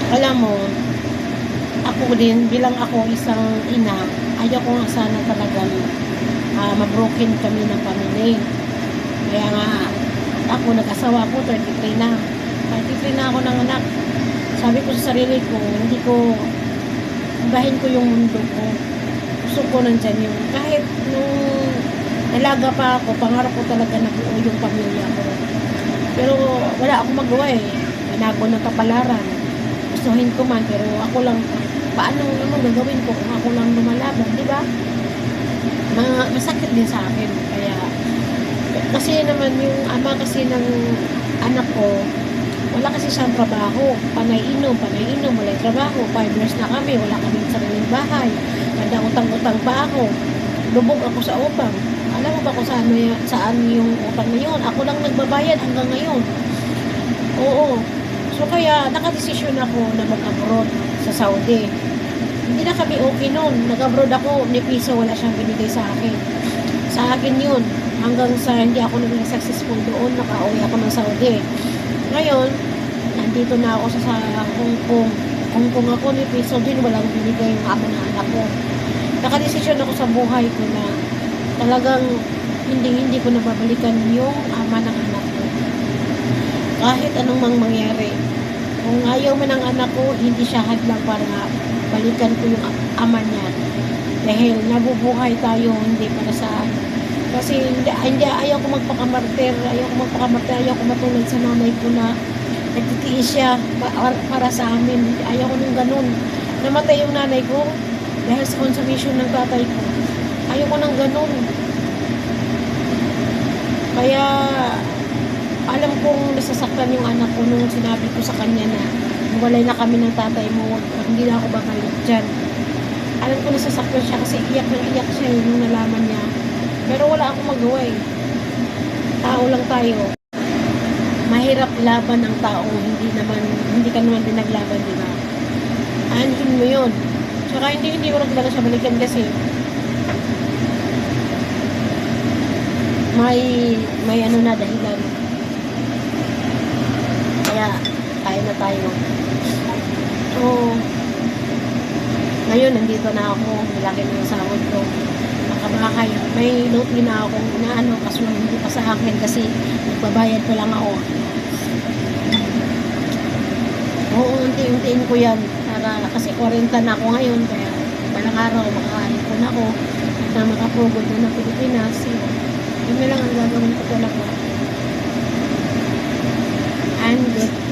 Alam mo, ako din, bilang ako isang ina, ayaw ko nga sana talagang mabroken kami ng pamilya. Kaya nga, ako nag-asawa ako, 33 na. 33 na ako ng anak. Sabi ko sa sarili ko, hindi ko, ibahin ko yung mundo ko. Gusto ko nandyan yung, kahit nung nalaga pa ako, pangarap ko talaga na buo yung pamilya ko. Pero wala akong magawa eh. Binago ng kapalaran. Gustuhin ko man, pero ako lang, paano naman gagawin ko kung ako lang lumalaban, di ba? Masakit din sa akin. Kaya, kasi naman yung ama kasi ng anak ko, wala kasi siyang trabaho. Panay inom, wala trabaho. 5 years na kami, wala kaming sariling bahay. Kada utang-utang pa ako. Lubog ako sa utang. Alam mo ba kung saan yung utang na yun? Ako lang nagbabayad hanggang ngayon. Oo. So kaya nakadesisyon ako na mag-abroad sa Saudi. Hindi na kami okay noon. Nag-abroad ako, ni piso wala siyang binigay sa akin. Sa akin yun. Hanggang sa hindi ako naging successful doon, nakauwi ako ng Saudi. Ngayon, nandito na ako sa Hong Kong. Hong Kong ako, ni piso din, walang binigay yung ama ng anak ko. Nakadesisyon ako sa buhay ko na talagang hindi ko nababalikan yung ama ng anak ko. Kahit anong mangyari. Kung ayaw man ng anak ko, hindi siya hadlang para balikan ko yung ama niya. Dahil nabubuhay tayo, hindi para sa kasi ayaw ko magpakamartir, ayaw ko matulad sa nanay ko na nagtitiis siya para sa amin. Ayaw ko nung ganun. Namatay yung nanay ko dahil sa consumption ng tatay ko. Ayaw ko nang ganun. Kaya alam kong nasasaktan yung anak ko nung sinabi ko sa kanya na walay na kami ng tatay mo, hindi na ako babalik dyan. Alam ko nasasaktan siya kasi iyak siya nung nalaman niya. Pero wala akong magawa eh. Tao lang tayo. Mahirap laban ng tao, hindi ka naman dinaglaban, di ba? Aanhin mo yun. Tsaka hindi mo na talaga siya balikan kasi may ano na dahilan. Kaya kaya na tayo. So ngayon nandito na ako, malaki na yung sahod ko, nakabahay, may note din na akong inaano kaso hindi pa sa akin kasi nagbabayad pa lang ako. Oo, unti-untiin ko yan para, kasi 40 na ako ngayon, kaya balang araw makakaipon ako na makapugod na ng Pilipinas. Yun na lang ang gagawin ko talaga. And good.